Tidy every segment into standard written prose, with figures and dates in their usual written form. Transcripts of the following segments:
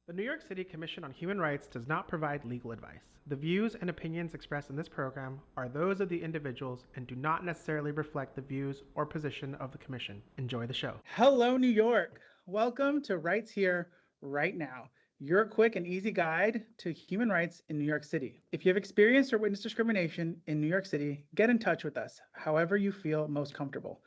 The New York City Commission on Human Rights does not provide legal advice. The views and opinions expressed in this program are those of the individuals and do not necessarily reflect the views or position of the Commission. Enjoy the show. Hello, New York. Welcome to Rights Here, Right Now, your quick and easy guide to human rights in New York City. If you have experienced or witnessed discrimination in New York City, get in touch with us, however you feel most comfortable,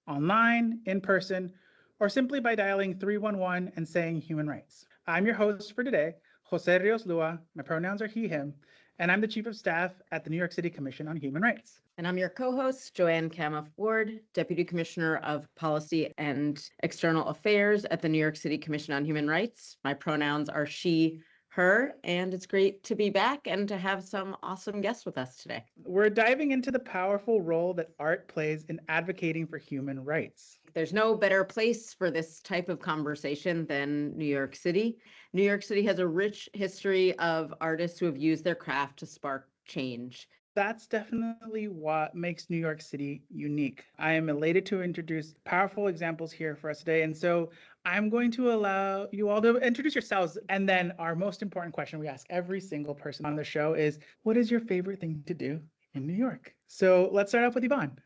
online, in person, or simply by dialing 311 and saying human rights. I'm your host for today, Jose Rios Lua. My pronouns are he, him, and I'm the Chief of Staff at the New York City Commission on Human Rights. And I'm your co-host, JoAnn Kamuf Ward, Deputy Commissioner of Policy and External Affairs at the New York City Commission on Human Rights. My pronouns are she, her, and it's great to be back and to have some awesome guests with us today. We're diving into the powerful role that art plays in advocating for human rights. There's no better place for this type of conversation than New York City. New York City has a rich history of artists who have used their craft to spark change. That's definitely what makes New York City unique. I am elated to introduce powerful examples here for us today. And so I'm going to allow you all to introduce yourselves. And then our most important question we ask every single person on the show is, what is your favorite thing to do in New York? So let's start off with Yvonne.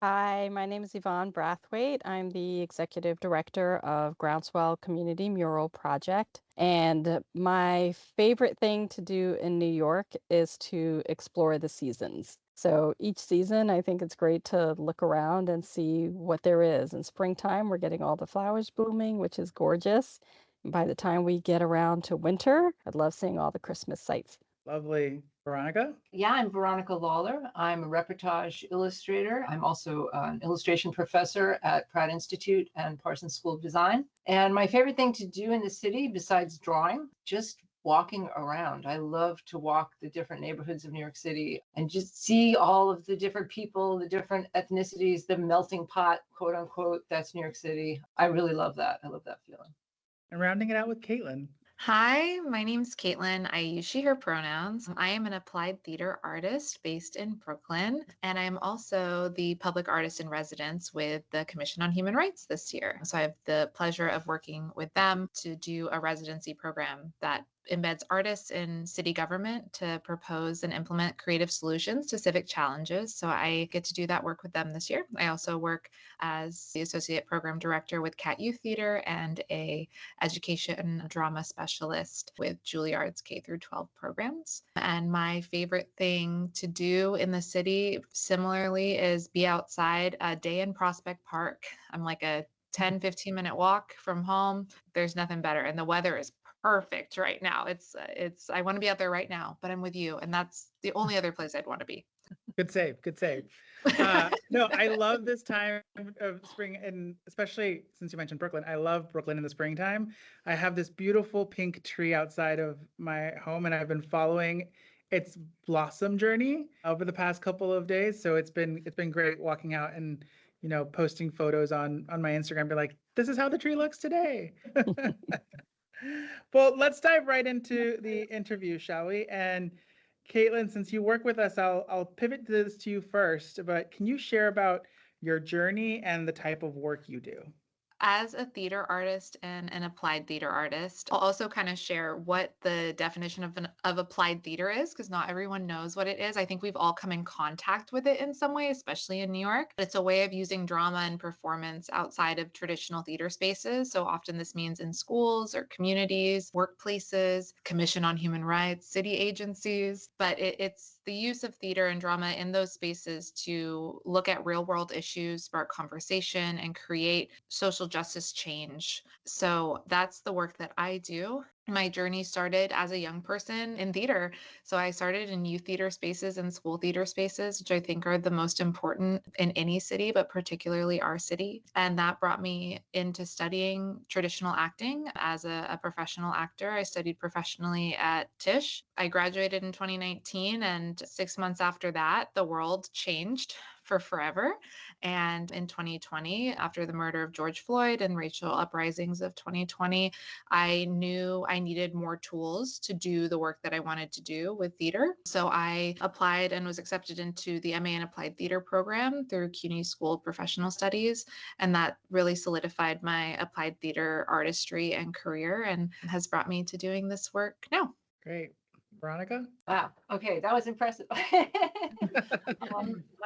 Hi, my name is Yvonne Brathwaite. I'm the Executive Director of Groundswell Community Mural Project. And my favorite thing to do in New York is to explore the seasons. So each season, I think it's great to look around and see what there is. In springtime, we're getting all the flowers blooming, which is gorgeous. By the time we get around to winter, I love seeing all the Christmas sights. Lovely. Veronica? Yeah, I'm Veronica Lawlor. I'm a reportage illustrator. I'm also an illustration professor at Pratt Institute and Parsons School of Design. And my favorite thing to do in the city, besides drawing, just walking around. I love to walk the different neighborhoods of New York City and just see all of the different people, the different ethnicities, the melting pot, quote unquote, that's New York City. I really love that. I love that feeling. And rounding it out with Caitlyn. Hi, my name's Caitlyn. I use she, her pronouns. I am an applied theater artist based in Brooklyn, and I'm also the public artist in residence with the Commission on Human Rights this year. So I have the pleasure of working with them to do a residency program that embeds artists in city government to propose and implement creative solutions to civic challenges. So I get to do that work with them this year. I also work as the associate program director with Cat Youth Theater and a education drama specialist with Juilliard's K through 12 programs. And my favorite thing to do in the city, similarly, is be outside a day in Prospect Park. I'm like a 10-15 minute walk from home. There's nothing better. And the weather is perfect right now. I want to be out there right now, but I'm with you. And that's the only other place I'd want to be. Good save. Good save. No, I love this time of spring, and especially since you mentioned Brooklyn, I love Brooklyn in the springtime. I have this beautiful pink tree outside of my home, and I've been following its blossom journey over the past couple of days. So it's been great walking out and posting photos on my Instagram. Be like, this is how the tree looks today. Well, let's dive right into the interview, shall we? And Caitlyn, since you work with us, I'll pivot this to you first, but can you share about your journey and the type of work you do? As a theater artist and an applied theater artist, I'll also kind of share what the definition of applied theater is, because not everyone knows what it is. I think we've all come in contact with it in some way, especially in New York. It's a way of using drama and performance outside of traditional theater spaces. So often this means in schools or communities, workplaces, Commission on Human Rights, city agencies. But it's the use of theater and drama in those spaces to look at real world issues, spark conversation, and create social justice change. So that's the work that I do. My journey started as a young person in theater. So I started in youth theater spaces and school theater spaces, which I think are the most important in any city, but particularly our city. And that brought me into studying traditional acting as a professional actor. I studied professionally at Tisch. I graduated in 2019, and 6 months after that, the world changed for forever. And in 2020, after the murder of George Floyd and racial uprisings of 2020, I knew I needed more tools to do the work that I wanted to do with theater. So I applied and was accepted into the MA in Applied Theater program through CUNY School of Professional Studies. And that really solidified my applied theater artistry and career and has brought me to doing this work now. Great. Veronica? Wow. Okay, that was impressive. My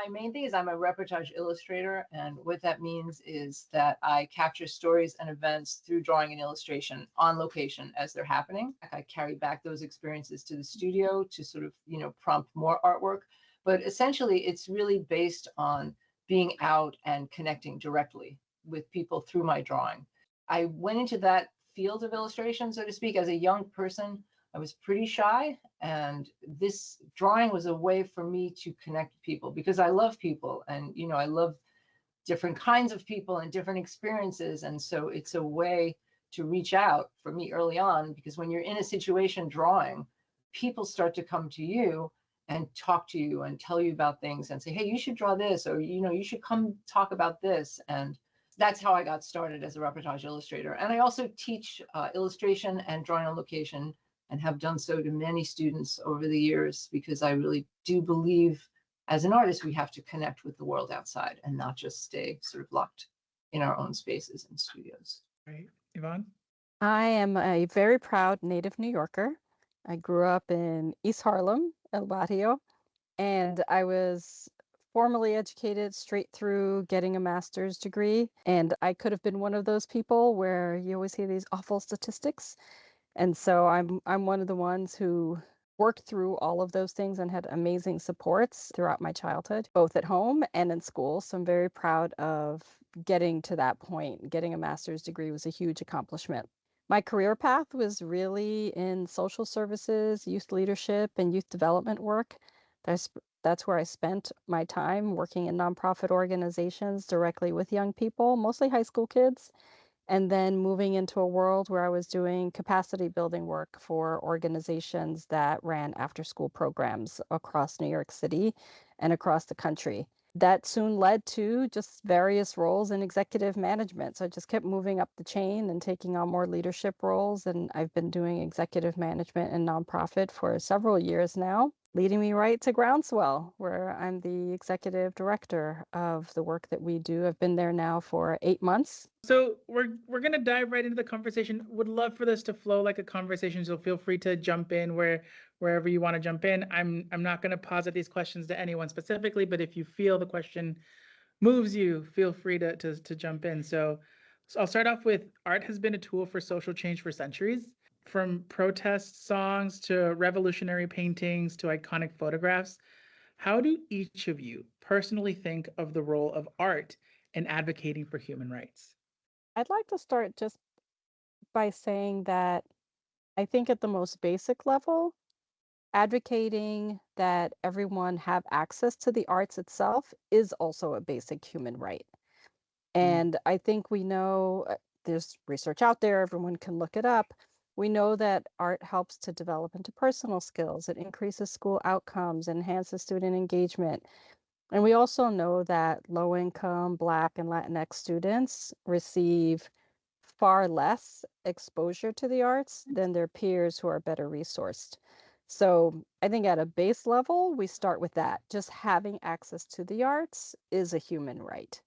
main thing is I'm a reportage illustrator, and what that means is that I capture stories and events through drawing and illustration on location as they're happening. I carry back those experiences to the studio to sort of, prompt more artwork. But essentially, it's really based on being out and connecting directly with people through my drawing. I went into that field of illustration, so to speak, as a young person. I was pretty shy, and this drawing was a way for me to connect with people because I love people, and I love different kinds of people and different experiences. And so it's a way to reach out for me early on, because when you're in a situation drawing, people start to come to you and talk to you and tell you about things and say, hey, you should draw this, or you should come talk about this. And that's how I got started as a reportage illustrator. And I also teach illustration and drawing on location, and have done so to many students over the years, because I really do believe as an artist, we have to connect with the world outside and not just stay sort of locked in our own spaces and studios. Right. Yvonne? I am a very proud native New Yorker. I grew up in East Harlem, El Barrio, and I was formally educated straight through getting a master's degree. And I could have been one of those people where you always hear these awful statistics. And so I'm one of the ones who worked through all of those things and had amazing supports throughout my childhood, both at home and in school. So I'm very proud of getting to that point. Getting a master's degree was a huge accomplishment. My career path was really in social services, youth leadership, and youth development work. That's where I spent my time working in nonprofit organizations directly with young people, mostly high school kids. And then moving into a world where I was doing capacity building work for organizations that ran after school programs across New York City and across the country. That soon led to just various roles in executive management. So I just kept moving up the chain and taking on more leadership roles. And I've been doing executive management in nonprofit for several years now, leading me right to Groundswell, where I'm the executive director of the work that we do. I've been there now for 8 months. So we're gonna dive right into the conversation. Would love for this to flow like a conversation, so feel free to jump in wherever you want to jump in. I'm not gonna posit these questions to anyone specifically, but if you feel the question moves you, feel free to jump in. So I'll start off with, art has been a tool for social change for centuries. From protest songs to revolutionary paintings to iconic photographs. How do each of you personally think of the role of art in advocating for human rights? I'd like to start just by saying that I think at the most basic level, advocating that everyone have access to the arts itself is also a basic human right. And I think we know there's research out there, everyone can look it up. We know that art helps to develop interpersonal skills, it increases school outcomes, enhances student engagement. And we also know that low income, Black, and Latinx students receive far less exposure to the arts than their peers who are better resourced. So I think at a base level, we start with that. Just having access to the arts is a human right.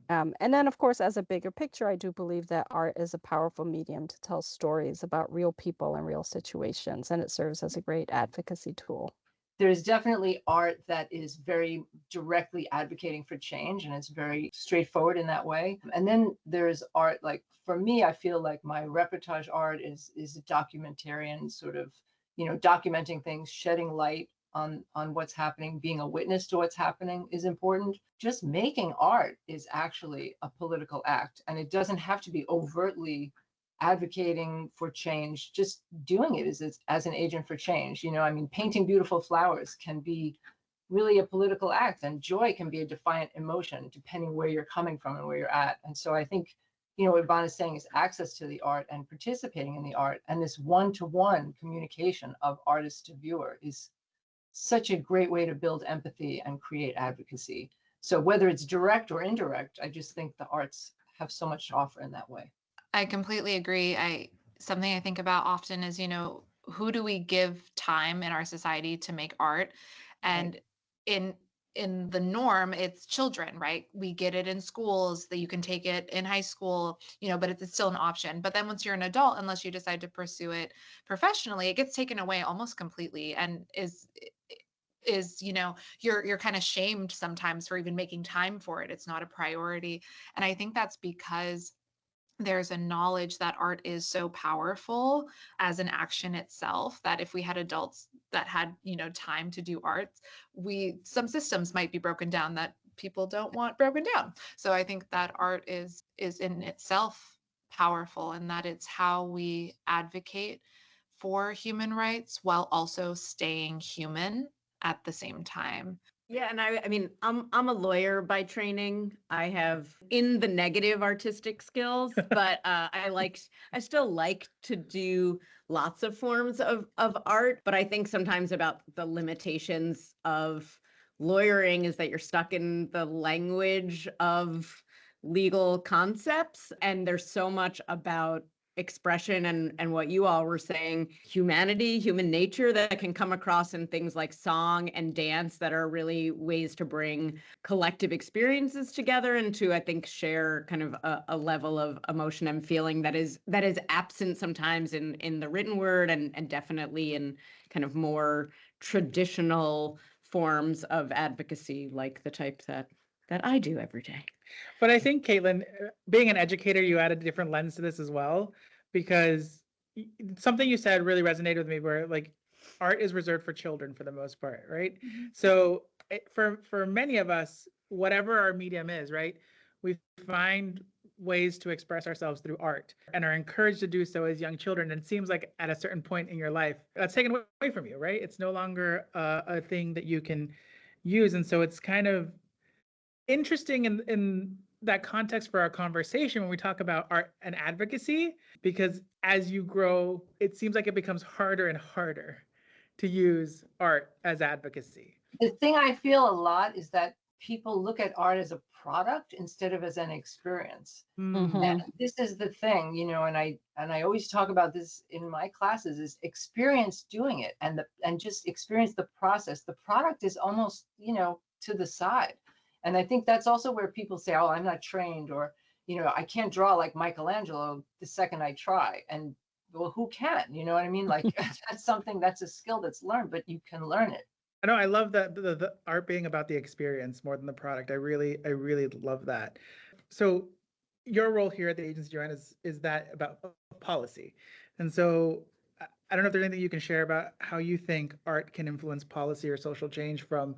Yeah. And then, of course, as a bigger picture, I do believe that art is a powerful medium to tell stories about real people and real situations, and it serves as a great advocacy tool. There's definitely art that is very directly advocating for change, and it's very straightforward in that way. And then there's art, like for me, I feel like my reportage art is a documentarian sort of, documenting things, shedding light on what's happening, being a witness to what's happening is important. Just making art is actually a political act, and it doesn't have to be overtly advocating for change. Just doing it as an agent for change. Painting beautiful flowers can be really a political act, and joy can be a defiant emotion depending where you're coming from and where you're at. And so I think, what Yvonne is saying is access to the art and participating in the art, and this one-to-one communication of artist to viewer is such a great way to build empathy and create advocacy. So whether it's direct or indirect, I just think the arts have so much to offer in that way. I completely agree. Something I think about often is, who do we give time in our society to make art? And in the norm, it's children, right? We get it in schools, that you can take it in high school, but it's still an option. But then once you're an adult, unless you decide to pursue it professionally, it gets taken away almost completely, and is you're kind of shamed sometimes for even making time for it. It's not a priority. And I think that's because there's a knowledge that art is so powerful as an action itself, that if we had adults that had time to do art, some systems might be broken down that people don't want broken down. So I think that art is in itself powerful, and that it's how we advocate for human rights while also staying human at the same time. Yeah, and I mean, I'm a lawyer by training. I have in the negative artistic skills, but I still like to do lots of forms of art. But I think sometimes about the limitations of lawyering is that you're stuck in the language of legal concepts, and there's so much about expression and what you all were saying, humanity, human nature, that can come across in things like song and dance that are really ways to bring collective experiences together and to, I think, share kind of a level of emotion and feeling that is absent sometimes in the written word, and definitely in kind of more traditional forms of advocacy, like the type that I do every day. But I think, Caitlyn, being an educator, you added a different lens to this as well, because something you said really resonated with me, where like art is reserved for children for the most part, right? Mm-hmm. So for many of us, whatever our medium is, right, we find ways to express ourselves through art and are encouraged to do so as young children. And it seems like at a certain point in your life, that's taken away from you, right? It's no longer a thing that you can use. And so it's kind of interesting in that context for our conversation when we talk about art and advocacy, because as you grow, it seems like it becomes harder and harder to use art as advocacy. The thing I feel a lot is that people look at art as a product instead of as an experience. Mm-hmm. And this is the thing, and I always talk about this in my classes, is experience doing it and just experience the process. The product is almost, to the side. And I think that's also where people say, oh, I'm not trained, or, I can't draw like Michelangelo the second I try. And well, who can? You know what I mean? Like that's a skill that's learned, but you can learn it. I know, I love that the art being about the experience more than the product. I really love that. So your role here at the agency, JoAnn, is that about policy. And so I don't know if there's anything you can share about how you think art can influence policy or social change from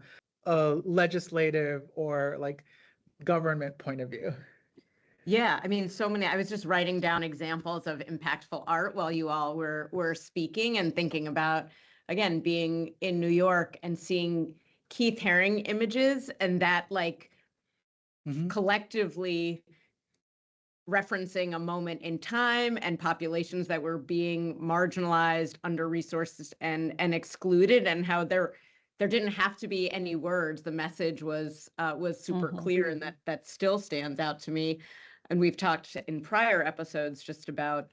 a legislative or like government point of view. Yeah, I mean, so many. I was just writing down examples of impactful art while you all were speaking, and thinking about, again, being in New York and seeing Keith Haring images, and that like collectively referencing a moment in time and populations that were being marginalized, under-resourced, and excluded, and how there didn't have to be any words. The message was super clear, and that still stands out to me. And we've talked in prior episodes just about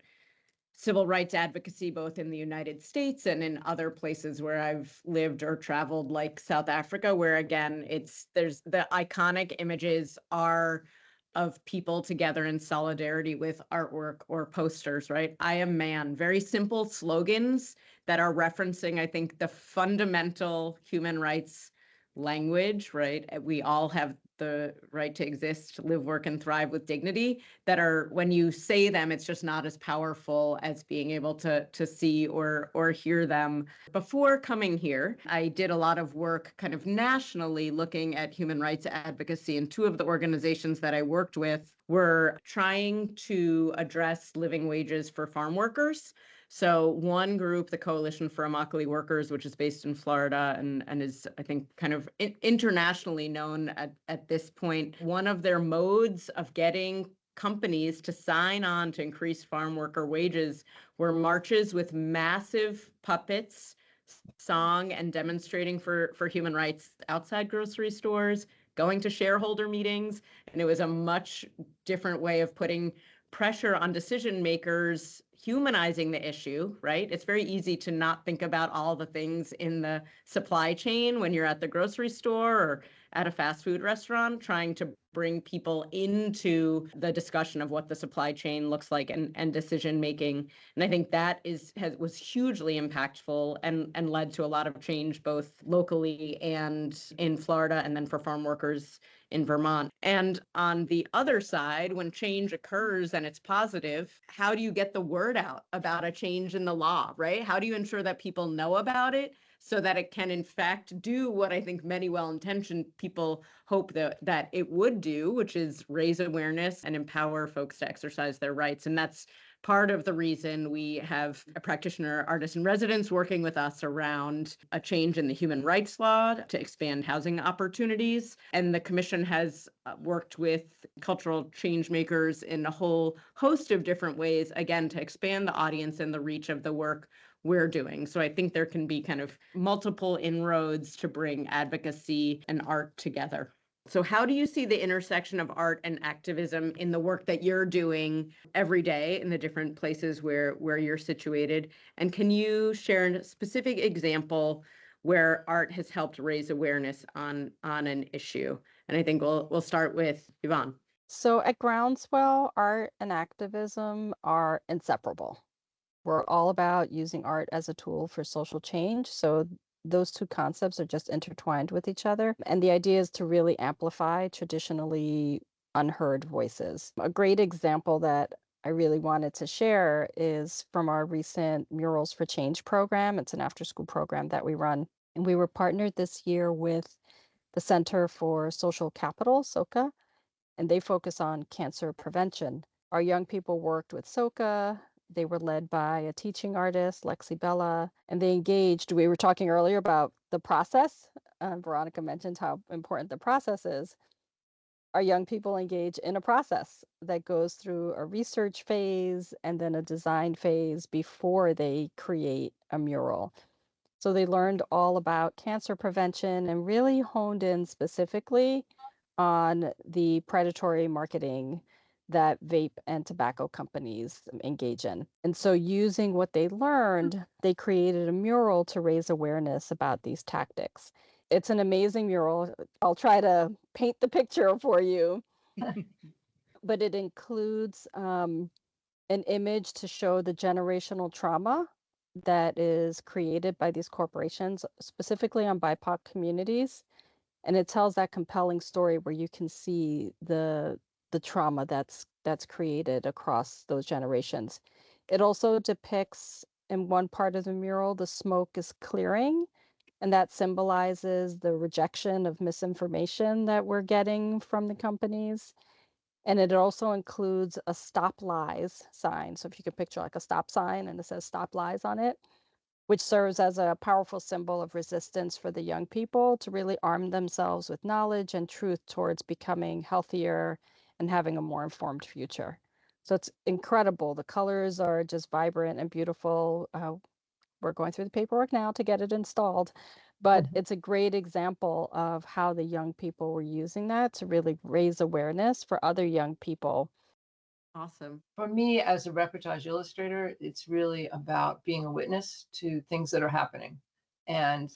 civil rights advocacy, both in the United States and in other places where I've lived or traveled, like South Africa, where again, there's the iconic images are of people together in solidarity with artwork or posters, right? I am man, very simple slogans that are referencing, I think, the fundamental human rights language, right? We all have the right to exist, live, work, and thrive with dignity, that are, when you say them, it's just not as powerful as being able to see or hear them. Before coming here, I did a lot of work kind of nationally looking at human rights advocacy, and two of the organizations that I worked with were trying to address living wages for farm workers. So one group, the Coalition for Immokalee Workers, which is based in Florida and is, I think, kind of internationally known at this point, one of their modes of getting companies to sign on to increase farm worker wages were marches with massive puppets, song, and demonstrating for human rights outside grocery stores, going to shareholder meetings. And it was a much different way of putting pressure on decision makers, humanizing the issue, right? It's very easy to not think about all the things in the supply chain when you're at the grocery store or at a fast food restaurant, trying to bring people into the discussion of what the supply chain looks like and decision making. And I think that was hugely impactful and led to a lot of change, both locally and in Florida, and then for farm workers in Vermont. And on the other side, when change occurs and it's positive, how do you get the word out about a change in the law, right? How do you ensure that people know about it so that it can in fact do what I think many well-intentioned people hope that it would do, which is raise awareness and empower folks to exercise their rights. And that's part of the reason we have a practitioner artist in residence working with us around a change in the human rights law to expand housing opportunities. And the commission has worked with cultural change makers in a whole host of different ways, again, to expand the audience and the reach of the work we're doing. So I think there can be kind of multiple inroads to bring advocacy and art together. So how do you see the intersection of art and activism in the work that you're doing every day in the different places where you're situated? And can you share a specific example where art has helped raise awareness on an issue? And I think we'll start with Yvonne. So at Groundswell, art and activism are inseparable. We're all about using art as a tool for social change. So those two concepts are just intertwined with each other. And the idea is to really amplify traditionally unheard voices. A great example that I really wanted to share is from our recent Murals for Change program. It's an after-school program that we run. And we were partnered this year with the Center for Social Capital, SOCA, and they focus on cancer prevention. Our young people worked with SOCA. They were led by a teaching artist, Lexi Bella, and they engaged. We were talking earlier about the process. Veronica mentioned how important the process is. Our young people engage in a process that goes through a research phase and then a design phase before they create a mural. So they learned all about cancer prevention and really honed in specifically on the predatory marketing that vape and tobacco companies engage in. And so using what they learned, they created a mural to raise awareness about these tactics. It's an amazing mural. I'll try to paint the picture for you, but it includes an image to show the generational trauma that is created by these corporations, specifically on BIPOC communities. And it tells that compelling story where you can see the trauma that's created across those generations. It also depicts in one part of the mural, the smoke is clearing, and that symbolizes the rejection of misinformation that we're getting from the companies. And it also includes a stop lies sign. So if you could picture like a stop sign and it says stop lies on it, which serves as a powerful symbol of resistance for the young people to really arm themselves with knowledge and truth towards becoming healthier and having a more informed future. So it's incredible. The colors are just vibrant and beautiful. We're going through the paperwork now to get it installed, but it's a great example of how the young people were using that to really raise awareness for other young people. Awesome. For me, as a reportage illustrator, it's really about being a witness to things that are happening. And,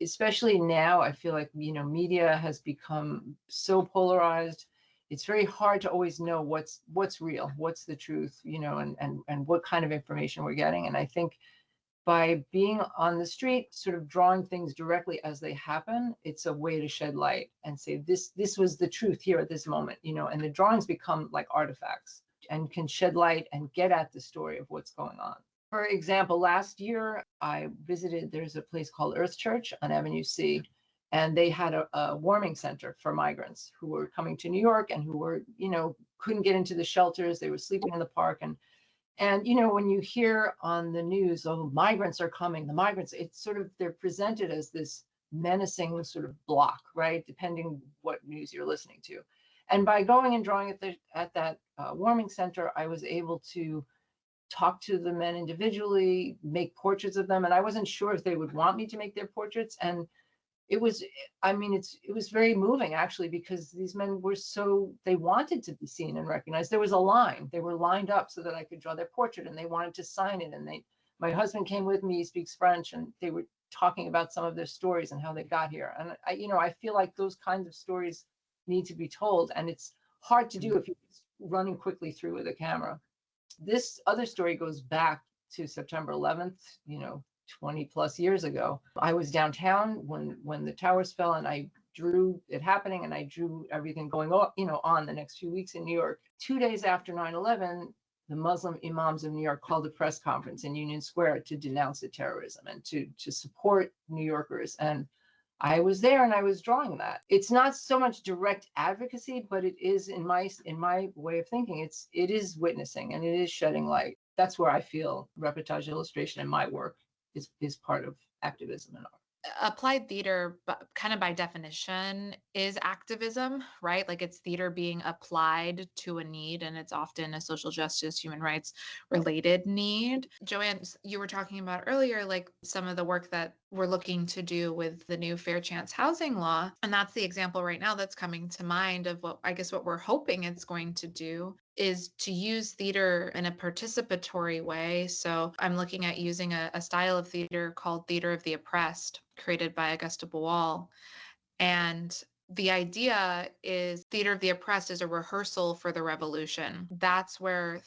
especially now, I feel like, media has become so polarized. It's very hard to always know what's real, what's the truth, and what kind of information we're getting. And I think by being on the street, sort of drawing things directly as they happen, it's a way to shed light and say, this was the truth here at this moment, and the drawings become like artifacts and can shed light and get at the story of what's going on. For example, last year I visited, there's a place called Earth Church on Avenue C, and they had a warming center for migrants who were coming to New York and who were, couldn't get into the shelters. They were sleeping in the park. And when you hear on the news, oh, migrants are coming, the migrants, it's sort of, they're presented as this menacing sort of block, right? Depending what news you're listening to. And by going and drawing at that warming center, I was able to talk to the men individually, make portraits of them. And I wasn't sure if they would want me to make their portraits. And it was, I mean, it was very moving actually, because these men were they wanted to be seen and recognized. There was a line, they were lined up so that I could draw their portrait, and they wanted to sign it. And my husband came with me, he speaks French, and they were talking about some of their stories and how they got here. And I feel like those kinds of stories need to be told, and it's hard to do if you're running quickly through with a camera. This other story goes back to September 11th, 20 plus years ago. I was downtown when the towers fell, and I drew it happening, and I drew everything going on the next few weeks in New York. 2 days after 9/11, the Muslim imams of New York called a press conference in Union Square to denounce the terrorism and to support New Yorkers. And I was there and I was drawing that. It's not so much direct advocacy, but it is, in my way of thinking, it is witnessing and it is shedding light. That's where I feel reportage illustration in my work is part of activism and art. Applied theater, kind of by definition, is activism, right? Like it's theater being applied to a need, and it's often a social justice, human rights related need. JoAnn, you were talking about earlier, like some of the work that we're looking to do with the new fair chance housing law. And that's the example right now that's coming to mind of what we're hoping it's going to do is to use theater in a participatory way. So I'm looking at using a style of theater called Theater of the Oppressed, created by Augusta Boal. And the idea is Theater of the Oppressed is a rehearsal for the revolution. That's where,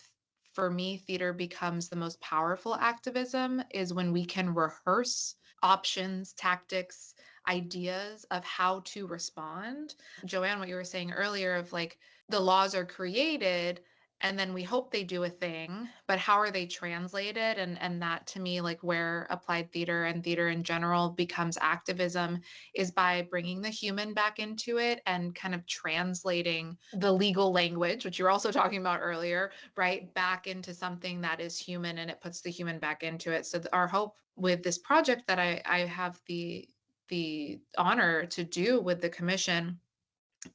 for me, theater becomes the most powerful activism, is when we can rehearse options, tactics, ideas of how to respond. JoAnn, what you were saying earlier of like the laws are created and then we hope they do a thing, but how are they translated? And that, to me, like where applied theater and theater in general becomes activism is by bringing the human back into it and kind of translating the legal language, which you were also talking about earlier, right, back into something that is human, and it puts the human back into it. So our hope with this project that I have the honor to do with the commission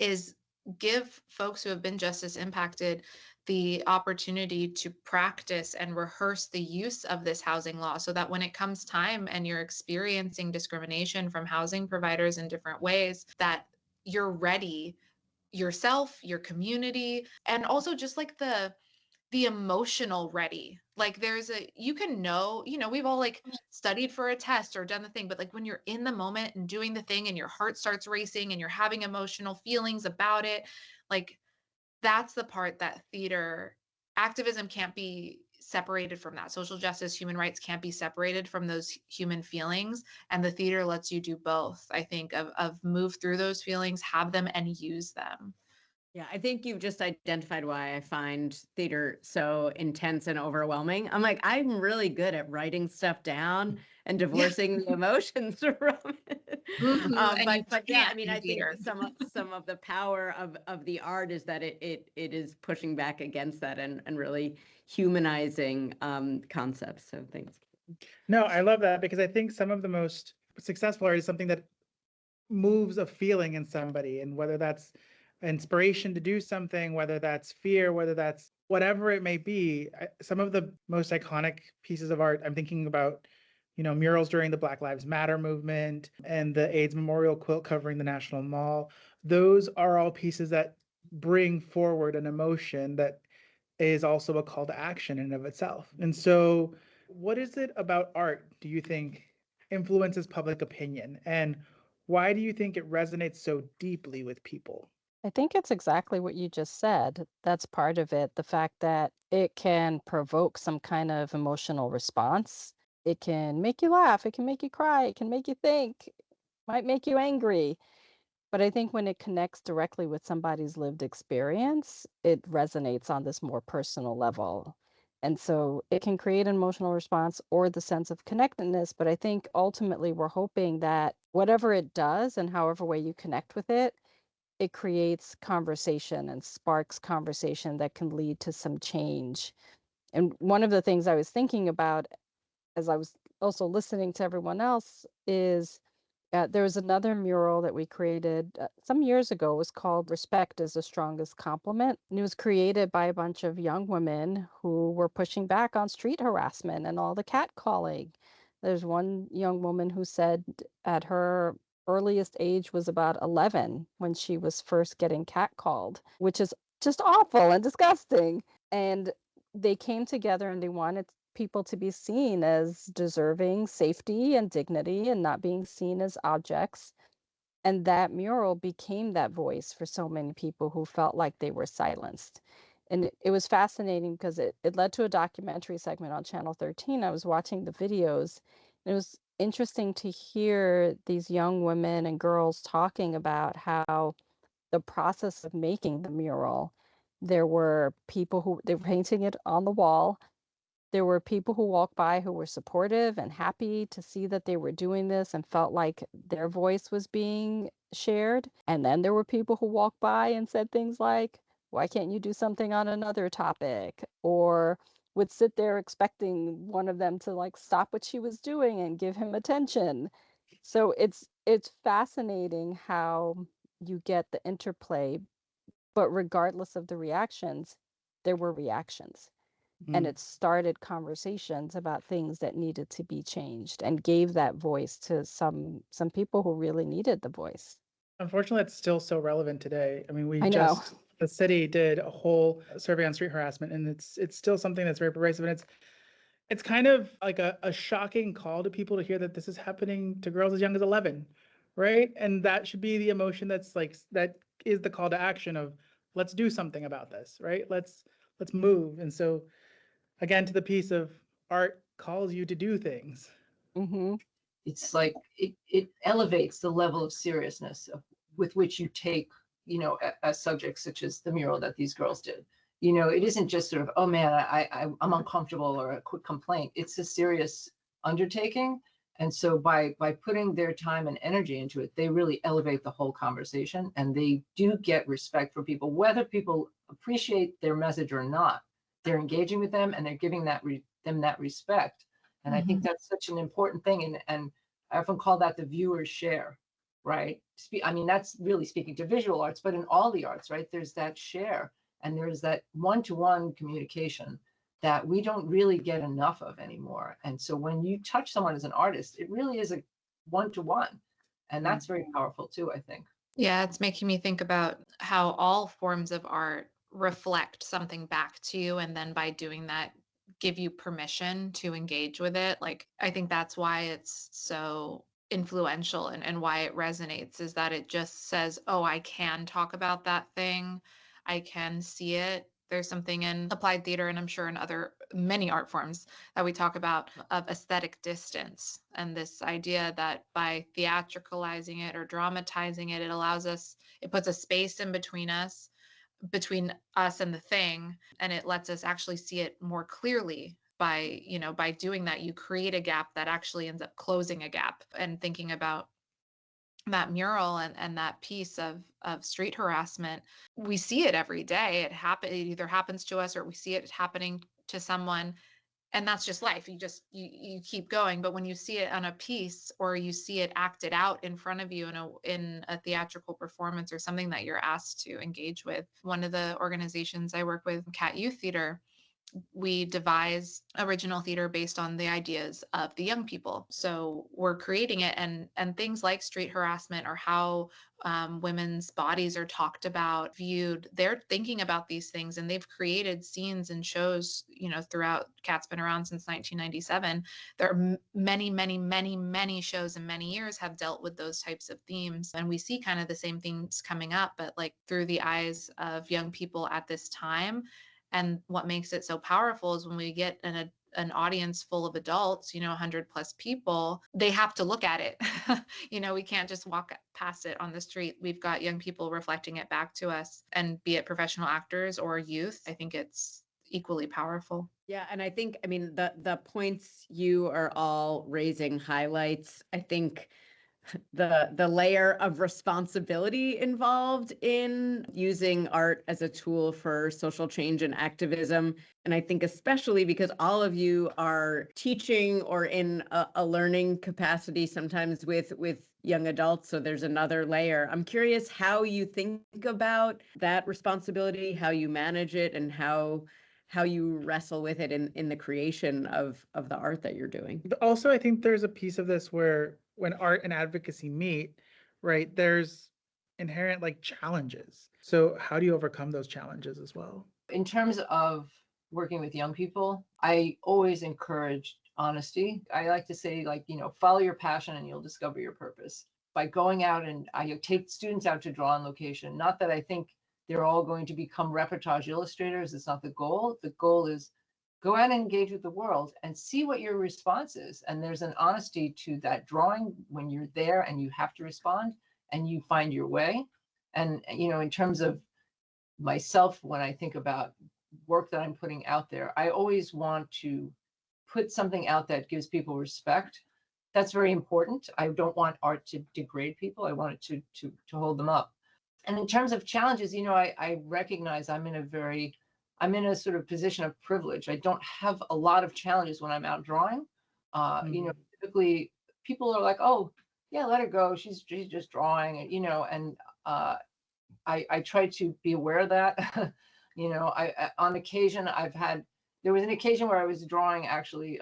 is give folks who have been justice impacted the opportunity to practice and rehearse the use of this housing law, so that when it comes time and you're experiencing discrimination from housing providers in different ways, that you're ready yourself, your community, and also just like the emotional ready. Like you can know, we've all like studied for a test or done the thing, but like when you're in the moment and doing the thing and your heart starts racing and you're having emotional feelings about it, like that's the part that theater activism can't be separated from. That social justice, human rights can't be separated from those human feelings, and the theater lets you do both, I think, of move through those feelings, have them, and use them. Yeah, I think you've just identified why I find theater so intense and overwhelming. I'm like, I'm really good at writing stuff down and divorcing the emotions from it. But yeah, I mean, I think some of the power of the art is that it is pushing back against that and really humanizing concepts. So thanks. No, I love that, because I think some of the most successful art is something that moves a feeling in somebody, and whether that's inspiration to do something, whether that's fear, whether that's whatever it may be. Some of the most iconic pieces of art, I'm thinking about, murals during the Black Lives Matter movement and the AIDS memorial quilt covering the National Mall. Those are all pieces that bring forward an emotion that is also a call to action in and of itself. And so what is it about art, do you think, influences public opinion? And why do you think it resonates so deeply with people? I think it's exactly what you just said. That's part of it. The fact that it can provoke some kind of emotional response. It can make you laugh. It can make you cry. It can make you think. Might make you angry. But I think when it connects directly with somebody's lived experience, it resonates on this more personal level. And so it can create an emotional response or the sense of connectedness. But I think ultimately we're hoping that whatever it does and however way you connect with it creates conversation and sparks conversation that can lead to some change. And one of the things I was thinking about as I was also listening to everyone else is there was another mural that we created some years ago. It was called Respect is the Strongest Compliment. And it was created by a bunch of young women who were pushing back on street harassment and all the catcalling. There's one young woman who said at her earliest age was about 11 when she was first getting catcalled, which is just awful and disgusting. And they came together and they wanted people to be seen as deserving safety and dignity and not being seen as objects. And that mural became that voice for so many people who felt like they were silenced. And it was fascinating because it led to a documentary segment on Channel 13. I was watching the videos, and it was interesting to hear these young women and girls talking about how the process of making the mural, there were people who they were painting it on the wall. There were people who walked by who were supportive and happy to see that they were doing this and felt like their voice was being shared. And then there were people who walked by and said things like, why can't you do something on another topic? Or would sit there expecting one of them to like stop what she was doing and give him attention. So it's fascinating how you get the interplay, but regardless of the reactions, there were reactions. And it started conversations about things that needed to be changed and gave that voice to some people who really needed the voice. Unfortunately, it's still so relevant today. I mean, I know. the city did a whole survey on street harassment, and it's still something that's very pervasive. And it's kind of like a shocking call to people to hear that this is happening to girls as young as 11, right? And that should be the emotion that is the call to action of let's do something about this, right? Let's move. And so again, to the piece of art calls you to do things. Mm-hmm. It's like it elevates the level of seriousness with which you take, a subject such as the mural that these girls did. It isn't just sort of, oh man, I'm uncomfortable or a quick complaint. It's a serious undertaking. And so by putting their time and energy into it, they really elevate the whole conversation, and they do get respect for people, whether people appreciate their message or not. They're engaging with them and they're giving them that respect. And I think that's such an important thing. And I often call that the viewer's share, right? I mean, that's really speaking to visual arts, but in all the arts, right? There's that share and there's that one-to-one communication that we don't really get enough of anymore. And so when you touch someone as an artist, it really is a one-to-one. And that's very powerful too, I think. Yeah, it's making me think about how all forms of art reflect something back to you. And then by doing that, give you permission to engage with it. Like, I think that's why it's so influential and why it resonates is that it just says, oh, I can talk about that thing. I can see it. There's something in applied theater, and I'm sure in other many art forms that we talk about, of aesthetic distance, and this idea that by theatricalizing it or dramatizing it, it puts a space in between us and the thing, and it lets us actually see it more clearly. By doing that, you create a gap that actually ends up closing a gap. And thinking about that mural and that piece of street harassment, we see it every day. It either happens to us or we see it happening to someone, and that's just life. You keep going. But when you see it on a piece, or you see it acted out in front of you in a theatrical performance or something that you're asked to engage with. One of the organizations I work with, Cat Youth Theater, we devise original theater based on the ideas of the young people. So we're creating it, and things like street harassment, or how women's bodies are talked about, viewed. They're thinking about these things, and they've created scenes and shows, throughout. Cat's been around since 1997. There are many, many, many, many shows in many years have dealt with those types of themes. And we see kind of the same things coming up, but like through the eyes of young people at this time. And what makes it so powerful is when we get an audience full of adults, 100 plus people, they have to look at it. We can't just walk past it on the street. We've got young people reflecting it back to us, and be it professional actors or youth, I think it's equally powerful. Yeah, and I mean, the points you are all raising highlights, I think, the layer of responsibility involved in using art as a tool for social change and activism. And I think especially because all of you are teaching or in a learning capacity, sometimes with young adults. So there's another layer. I'm curious how you think about that responsibility, how you manage it, and how you wrestle with it in the creation of the art that you're doing. Also, I think there's a piece of this where when art and advocacy meet, right? There's inherent like challenges. So how do you overcome those challenges as well? In terms of working with young people, I always encourage honesty. I like to say, like, follow your passion and you'll discover your purpose. By going out, and I take students out to draw on location, not that I think they're all going to become reportage illustrators. It's not the goal. The goal is go out and engage with the world and see what your response is. And there's an honesty to that drawing when you're there and you have to respond and you find your way. And, in terms of myself, when I think about work that I'm putting out there, I always want to put something out that gives people respect. That's very important. I don't want art to degrade people. I want it to hold them up. And in terms of challenges, I recognize I'm in a sort of position of privilege. I don't have a lot of challenges when I'm out drawing. Typically people are like, oh yeah, let her go. She's just drawing, and I try to be aware of that. On occasion there was an occasion where I was drawing actually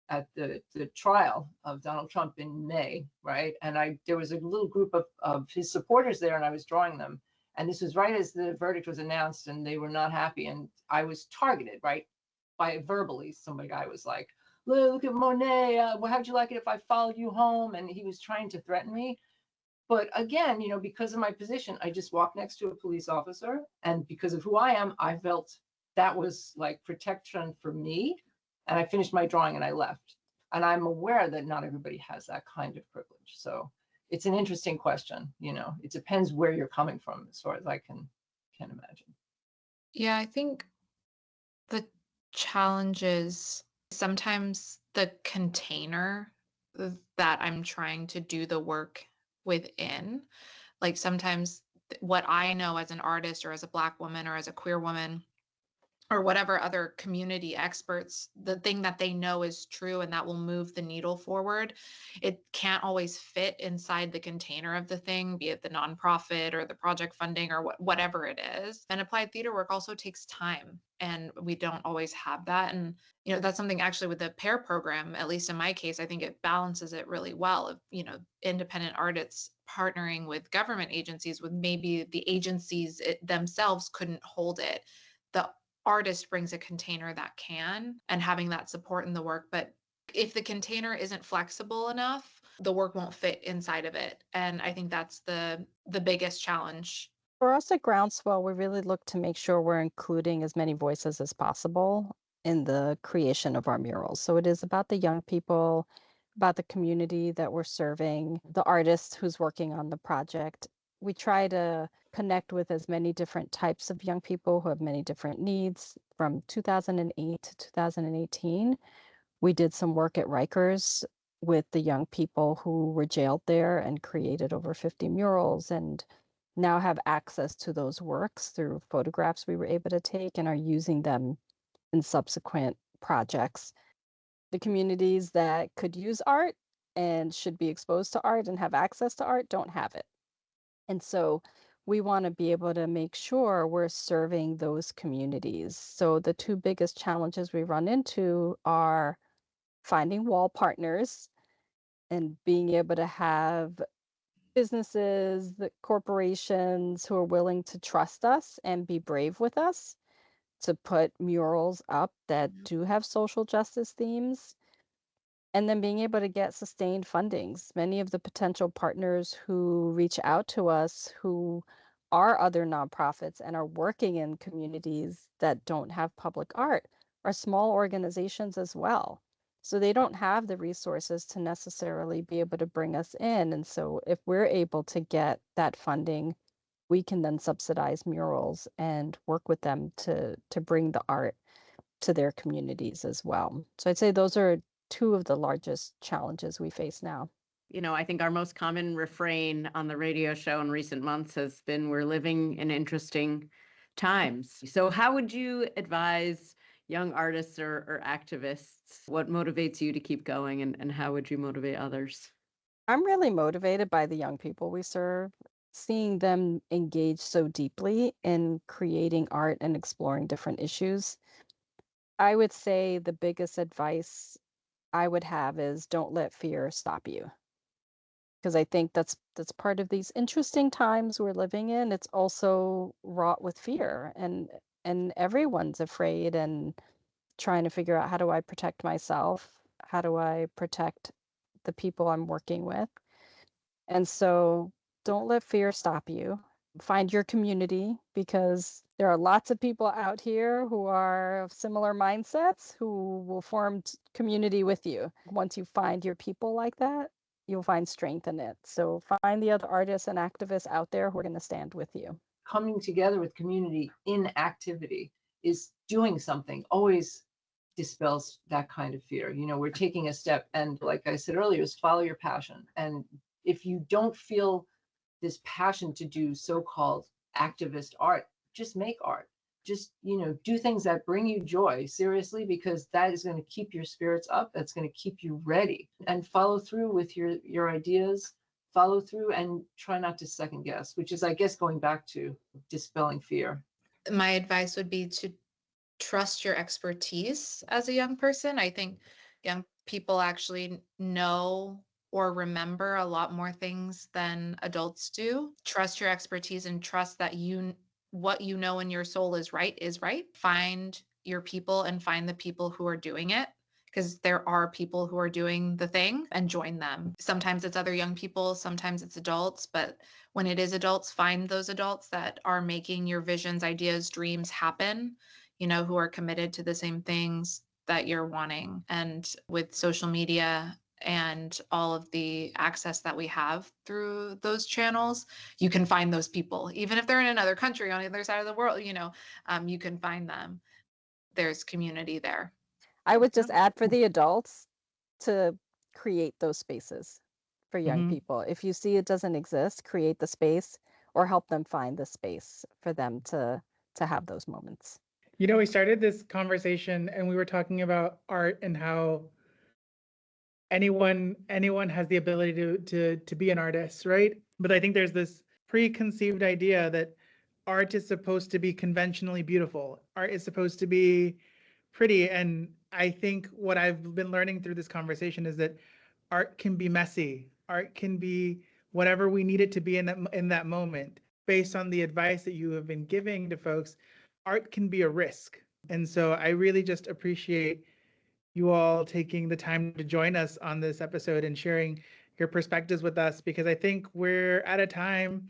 at the trial of Donald Trump in May, right? And there was a little group of his supporters there, and I was drawing them. And this was right as the verdict was announced, and they were not happy. And I was targeted, right, by verbally. Some guy was like, look at Monet. How'd you like it if I followed you home? And he was trying to threaten me. But again, because of my position, I just walked next to a police officer. And because of who I am, I felt that was like protection for me. And I finished my drawing and I left. And I'm aware that not everybody has that kind of privilege. So it's an interesting question. It depends where you're coming from, as far as I can imagine. Yeah, I think the challenge is sometimes the container that I'm trying to do the work within. Like sometimes what I know as an artist or as a Black woman or as a queer woman or whatever other community experts, the thing that they know is true and that will move the needle forward, it can't always fit inside the container of the thing, be it the nonprofit or the project funding or whatever it is. And applied theater work also takes time, and we don't always have that. And that's something actually with the pair program, at least in my case, I think it balances it really well. Of independent artists partnering with government agencies, with maybe the agencies themselves couldn't hold it. The artist brings a container that can, and having that support in the work. But if the container isn't flexible enough, the work won't fit inside of it. And I think that's the biggest challenge. For us at Groundswell, we really look to make sure we're including as many voices as possible in the creation of our murals. So it is about the young people, about the community that we're serving, the artist who's working on the project. We try to connect with as many different types of young people who have many different needs. From 2008 to 2018, we did some work at Rikers with the young people who were jailed there and created over 50 murals, and now have access to those works through photographs we were able to take and are using them in subsequent projects. The communities that could use art and should be exposed to art and have access to art don't have it. And so we want to be able to make sure we're serving those communities. So the two biggest challenges we run into are finding wall partners and being able to have businesses, the corporations who are willing to trust us and be brave with us to put murals up that do have social justice themes. And then being able to get sustained fundings. Many of the potential partners who reach out to us who are other nonprofits and are working in communities that don't have public art are small organizations as well. So they don't have the resources to necessarily be able to bring us in. And so if we're able to get that funding, we can then subsidize murals and work with them to bring the art to their communities as well. So I'd say those are two of the largest challenges we face now. I think our most common refrain on the radio show in recent months has been, we're living in interesting times. So how would you advise young artists or activists? What motivates you to keep going, and how would you motivate others? I'm really motivated by the young people we serve, seeing them engage so deeply in creating art and exploring different issues. I would say the biggest advice I would have is don't let fear stop you. because I think that's part of these interesting times we're living in. It's also wrought with fear, and everyone's afraid and trying to figure out, how do I protect myself? How do I protect the people I'm working with? And so don't let fear stop you. Find your community, because there are lots of people out here who are of similar mindsets who will form community with you. Once you find your people like that, you'll find strength in it. So find the other artists and activists out there who are going to stand with you. Coming together with community in activity is doing something, always dispels that kind of fear. We're taking a step, and like I said earlier, is follow your passion. And if you don't feel this passion to do so-called activist art, just make art. Just, do things that bring you joy, seriously, because that is going to keep your spirits up. That's going to keep you ready, and follow through with your ideas, follow through, and try not to second guess, which is, I guess, going back to dispelling fear. My advice would be to trust your expertise as a young person. I think young people actually know or remember a lot more things than adults do. Trust your expertise and trust that what you know in your soul is right is right. Find your people and find the people who are doing it, because there are people who are doing the thing, and join them. Sometimes it's other young people, sometimes it's adults, but when it is adults, find those adults that are making your visions, ideas, dreams happen, who are committed to the same things that you're wanting. And with social media and all of the access that we have through those channels, you can find those people, even if they're in another country on the other side of the world. You can find them. There's community there. I would just add, for the adults, to create those spaces for young people. If you see it doesn't exist, create the space, or help them find the space for them to have those moments. We started this conversation and we were talking about art and how anyone has the ability to be an artist, right? But I think there's this preconceived idea that art is supposed to be conventionally beautiful. Art is supposed to be pretty. And I think what I've been learning through this conversation is that art can be messy. Art can be whatever we need it to be in that moment. Based on the advice that you have been giving to folks, art can be a risk. And so I really just appreciate you all taking the time to join us on this episode and sharing your perspectives with us, because I think we're at a time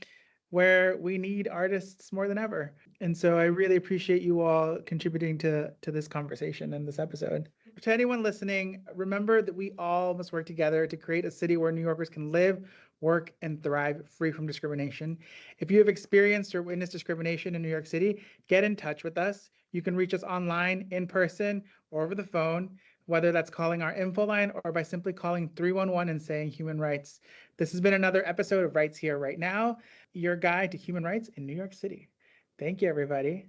where we need artists more than ever. And so I really appreciate you all contributing to this conversation and this episode. To anyone listening, remember that we all must work together to create a city where New Yorkers can live, work, and thrive free from discrimination. If you have experienced or witnessed discrimination in New York City, get in touch with us. You can reach us online, in person, or over the phone, whether that's calling our info line or by simply calling 311 and saying human rights. This has been another episode of Rights Here, Right Now, your guide to human rights in New York City. Thank you, everybody.